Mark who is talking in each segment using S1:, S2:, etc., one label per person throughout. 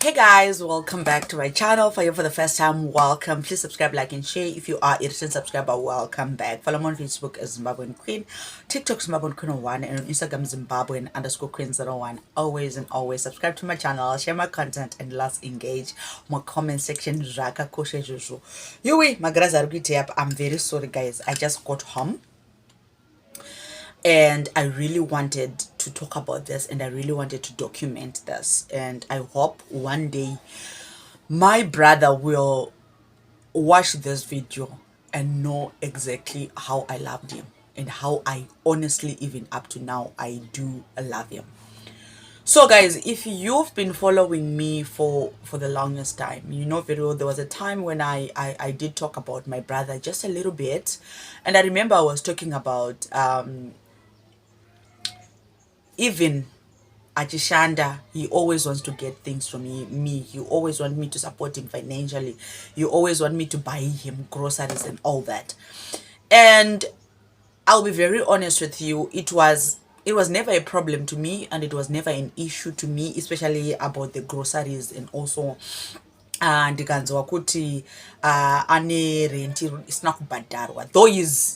S1: Hey guys, welcome back to my channel. For you for the first time, welcome. Please subscribe, like, and share. If you are a recent subscriber, welcome back. Follow me on Facebook as Zimbabwean Queen, TikTok Zimbabwean Queen 01, and on Instagram Zimbabwean _ Queen 01. Always and always subscribe to my channel, share my content, and let's engage my comment section. Raka koshe juju. Yui, I'm very sorry guys. I just got home and I really wanted to talk about this, and I really wanted to document this, and I hope one day my brother will watch this video and know exactly how I loved him and how I honestly, even up to now, I do love him. So guys, if you've been following me for the longest time, you know very well there was a time when I did talk about my brother just a little bit, and I remember I was talking about even Achishanda, he always wants to get things from me. He always wants me to support him financially. He always wants me to buy him groceries and all that. And I'll be very honest with you, it was never a problem to me, and it was never an issue to me, especially about the groceries. And also ndikanzwa kuti ane rent isina kubhadharwa, though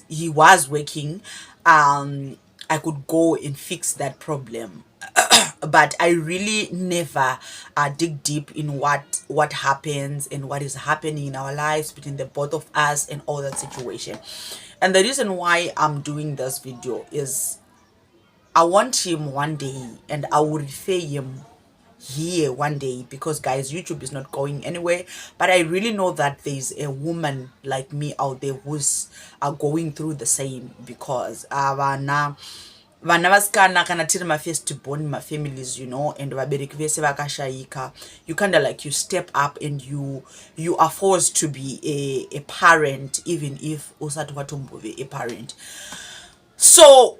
S1: he was working. I could go and fix that problem. But I really never dig deep in what happens and what is happening in our lives between the both of us and all that situation. And the reason why I'm doing this video is I want him one day, and I will refer him here one day, because guys, YouTube is not going anywhere. But I really know that there's a woman like me out there who's going through the same, because vana vasikana kana tiri mafirstborn mafamilies, you know, and vabereki vese vakashayika, you kind of like you step up and you are forced to be a parent, even if usati watombove a parent. So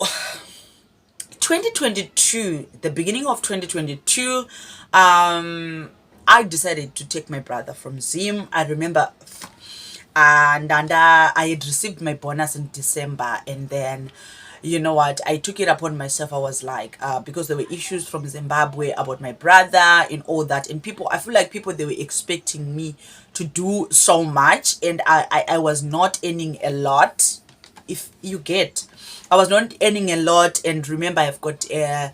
S1: 2022, the beginning of 2022, I decided to take my brother from Zim. I remember, and I had received my bonus in December, and then, you know what, I took it upon myself. I was like, because there were issues from Zimbabwe about my brother and all that, and I feel like people, they were expecting me to do so much, and I was not earning a lot, if you get. I was not earning a lot, and remember, I've got a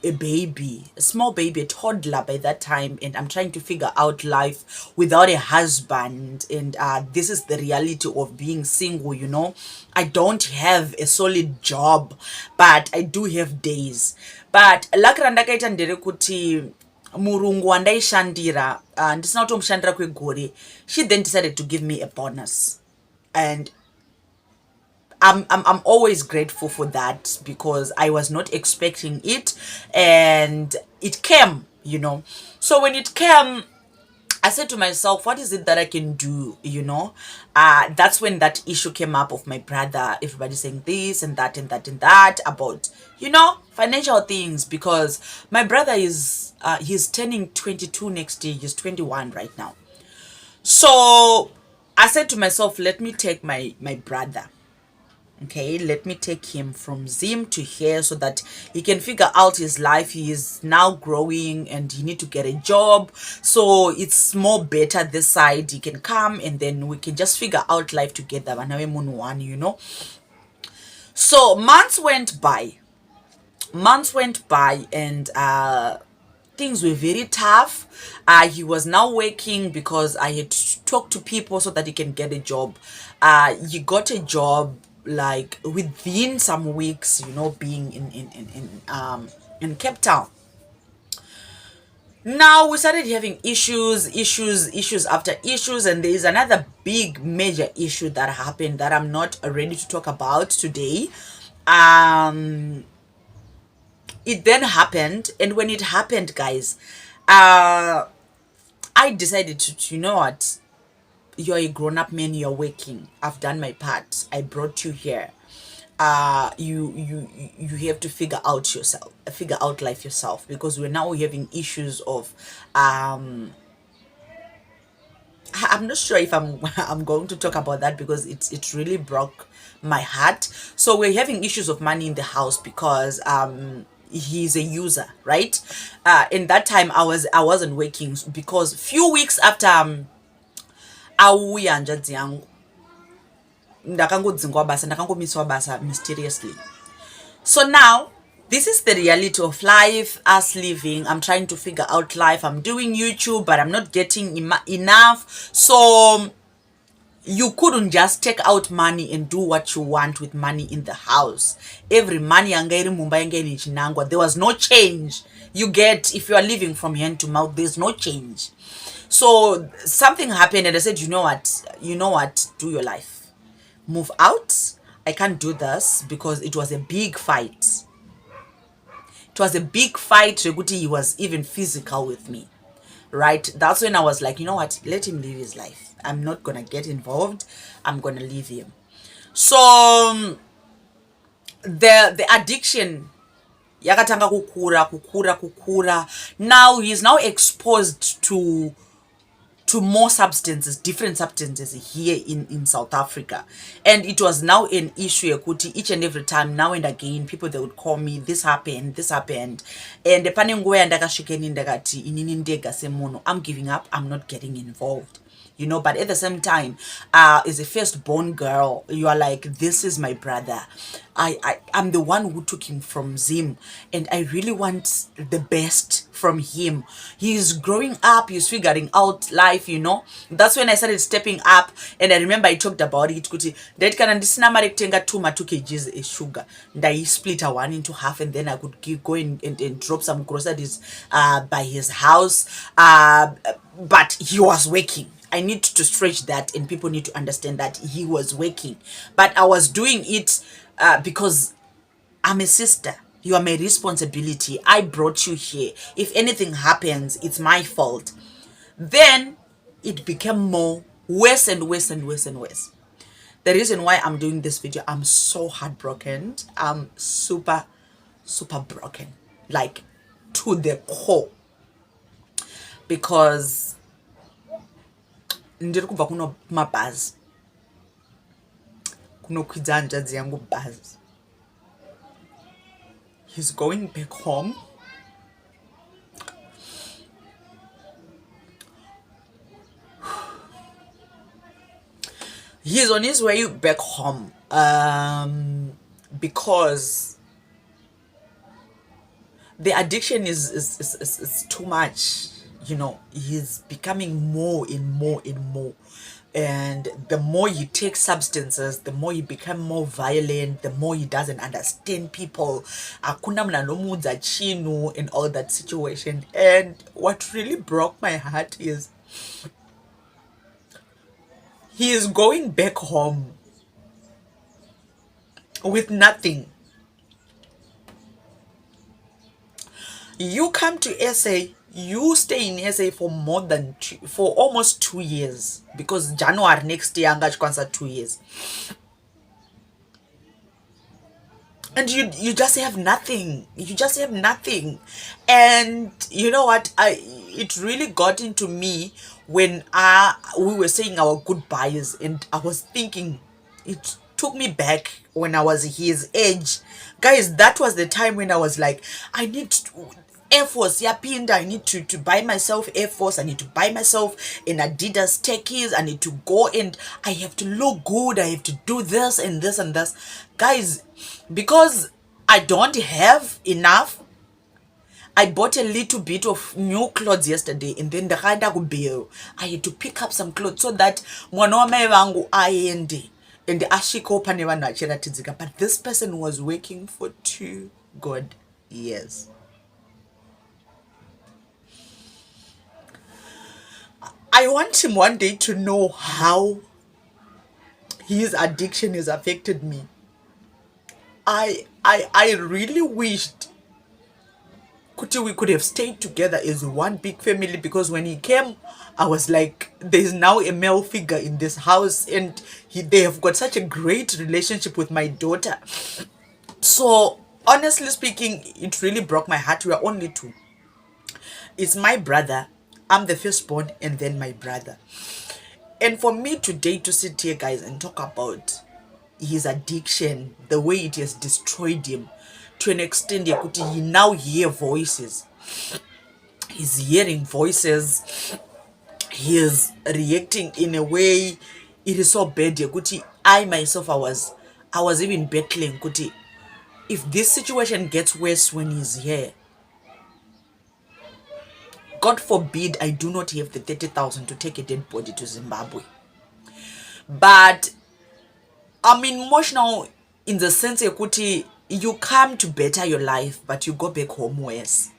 S1: baby, a small baby, a toddler by that time, and I'm trying to figure out life without a husband. And this is the reality of being single, you know. I don't have a solid job, but I do have days. But lakira ndakaita nderekuti murungu wandaishandira ndisina kutomushandira kwegore, she then decided to give me a bonus, and I'm always grateful for that, because I was not expecting it, and it came, you know. So when it came, I said to myself, what is it that I can do, you know? That's when that issue came up of my brother, everybody saying this and that and that and that about, you know, financial things, because my brother is he's turning 22 next year. He's 21 right now. So I said to myself, let me take my brother. Okay, let me take him from Zim to here, so that he can figure out his life. He is now growing and he need to get a job, so it's more better this side. He can come, and then we can just figure out life together, you know. So months went by, and things were very tough. He was now working, because I had to talk to people so that he can get a job. He got a job like within some weeks, you know, being in Cape Town. Now we started having issues after issues, and there is another big major issue that happened that I'm not ready to talk about today. It then happened, and when it happened, guys, I decided to, you know what, you're a grown-up man, you're working, I've done my part, I brought you here. You have to figure out life yourself, because we're now having issues of I'm not sure if I'm going to talk about that, because it really broke my heart. So we're having issues of money in the house, because he's a user, right? In that time I wasn't working because few weeks after auya hanzvadzi yangu ndakangodzingwa basa, ndakangomiswa basa mysteriously. So now this is the reality of life, us living. I'm trying to figure out life. I'm doing YouTube, but I'm not getting enough. So you couldn't just take out money and do what you want with money in the house. Every money there was no change. You get, if you are living from hand to mouth, there's no change. So something happened and I said, you know what, do your life, move out. I can't do this because it was a big fight. It was a big fight. Reguti, he was even physical with me, right? That's when I was like, you know what, let him live his life. I'm not gonna get involved. I'm gonna leave him. So the addiction yakatanga kukura. Now he's now exposed to more substances, different substances here in South Africa. And it was now an issue each and every time, now and again, people, they would call me, this happened. And depending where I'm giving up, I'm not getting involved. But at the same time, as a firstborn girl, you are like, this is my brother. I'm the one who took him from Zim, and I really want the best from him. He's growing up, he's figuring out life. That's when I started stepping up. And I remember I talked about it, that can understand 2 kgs of sugar, and I split a one into half, and then I could go and drop some groceries by his house. But he was working. I need to stretch that, and people need to understand that he was working. But I was doing it because I'm a sister. You are my responsibility. I brought you here. If anything happens, it's my fault. Then it became more worse and worse and worse and worse. The reason why I'm doing this video, I'm so heartbroken. I'm super broken, like to the core, because ndiri kubva kuno mabhazi kunokwidza hanzvadzi yangu bhazi. He's going back home. He's on his way back home because the addiction is too much. He's becoming more and more and more. And the more he takes substances, the more he becomes more violent, the more he doesn't understand people. Akuna mnanomudza chinu and all that situation. And what really broke my heart is he is going back home with nothing. You come to SA, you stay in SA for for almost 2 years, because January next year angachikwanisa 2 years, and you just have nothing. And you know what, it really got into me when we were saying our goodbyes, and I was thinking, it took me back when I was his age, guys. That was the time when I was like, I need Air Force, yapinda, I need to buy myself Air Force, I need to buy myself an Adidas techies, I need to go and I have to look good, I have to do this and this and this. Guys, because I don't have enough, I bought a little bit of new clothes yesterday, and then the I had to pick up some clothes so that mwana wa mai vangu aende and ashiko pane vanhu vachiratidzika. But this person was working for 2 good years. I want him one day to know how his addiction has affected me. I really wished we could have stayed together as one big family, because when he came, I was like, there's now a male figure in this house, and they have got such a great relationship with my daughter. So honestly speaking, it really broke my heart. We are only 2. It's my brother, I'm the firstborn, and then my brother. And for me today to sit here, guys, and talk about his addiction, the way it has destroyed him, to an extent yekuti he now hear voices. He's hearing voices. He is reacting in a way. It is so bad yekuti I myself I was even battling kuti if this situation gets worse when he's here, God forbid I do not have the 30,000 to take a dead body to Zimbabwe. But I'm emotional in the sense yekuti you come to better your life, but you go back home worse.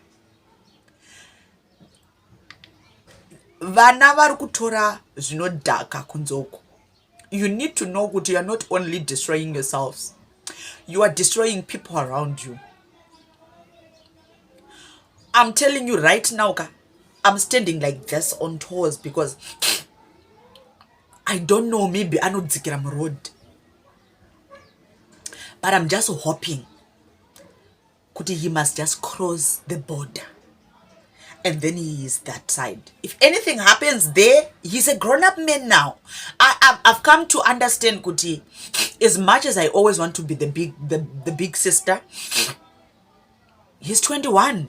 S1: Vana vari kutora zvinodhaka kunzoko. You need to know that you are not only destroying yourselves, you are destroying people around you. I'm telling you right now, I'm standing like this on toes because I don't know, maybe I know Zikiram road. But I'm just hoping kuti he must just cross the border. And then he is that side. If anything happens there, he's a grown-up man now. I've come to understand kuti, as much as I always want to be the big sister, he's 21.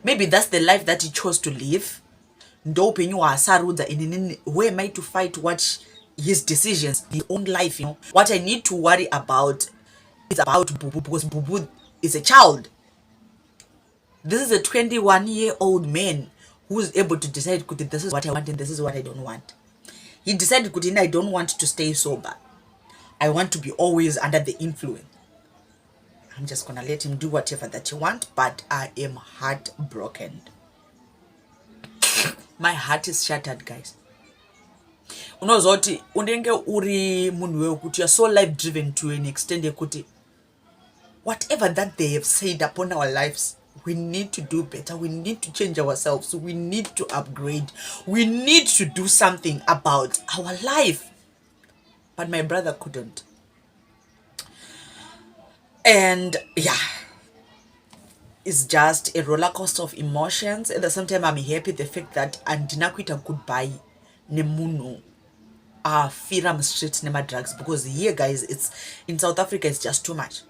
S1: Maybe that's the life that he chose to live. Where am I to fight what his decisions, his own life, What I need to worry about is about Bubu, because Bubu is a child. This is a 21-year-old man who's able to decide, this is what I want and this is what I don't want. He decided, I don't want to stay sober. I want to be always under the influence. I'm just gonna let him do whatever that he wants, but I am heartbroken. My heart is shattered, guys. Unozoti unenge uri munhu wekuti you are so life driven to an extent yekuti whatever that they have said upon our lives, we need to do better. We need to change ourselves. We need to upgrade. We need to do something about our life. But my brother couldn't. And yeah, it's just a roller coaster of emotions. At the same time, I'm happy the fact that andinakuita goodbye nemuno firam street nema drugs, because here, guys, it's in South Africa, it's just too much.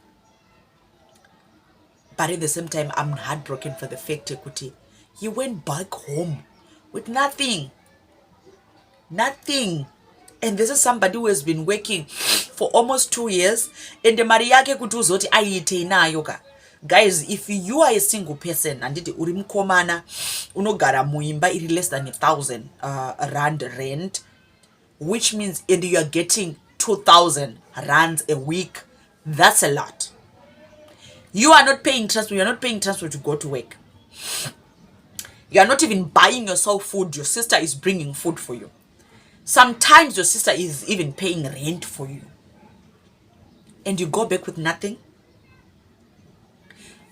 S1: But at the same time, I'm heartbroken for the fact that he went back home with nothing. Nothing. And this is somebody who has been working for almost 2 years. And the mariake kutuzoti aite nayo ka. Guys, if you are a single person and urimkomana unogara muimba iri less than 1,000 rand rent, which means and you are getting 2,000 rands a week, that's a lot. You are not paying transport. You are not paying transport to go to work. You are not even buying yourself food. Your sister is bringing food for you. Sometimes your sister is even paying rent for you. And you go back with nothing.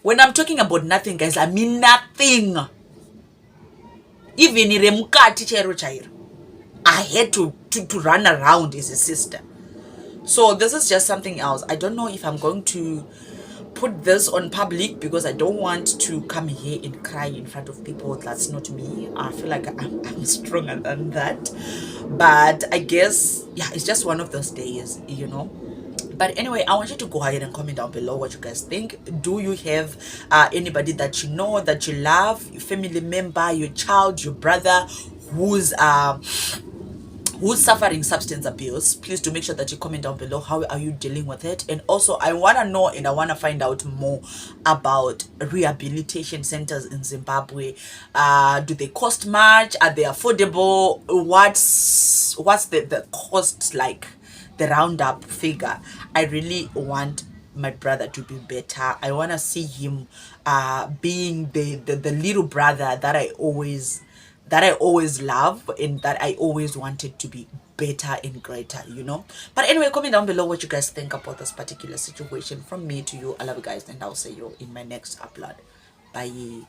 S1: When I'm talking about nothing, guys, I mean nothing. Even I had to run around as a sister. So this is just something else. I don't know if I'm going to put this on public because I don't want to come here and cry in front of people. That's not me. I feel like I'm stronger than that. But I guess, yeah, it's just one of those days, But anyway, I want you to go ahead and comment down below what you guys think. Do you have anybody that you know, that you love, your family member, your child, your brother, who's suffering substance abuse? Please do make sure that you comment down below. How are you dealing with it? And also, I want to know and I want to find out more about rehabilitation centers in Zimbabwe. Do they cost much? Are they affordable? What's the cost like? The roundup figure. I really want my brother to be better. I want to see him being the little brother that I always love and that I always wanted to be better and greater, But anyway, comment down below what you guys think about this particular situation. From me to you, I love you guys, and I'll see you in my next upload. Bye.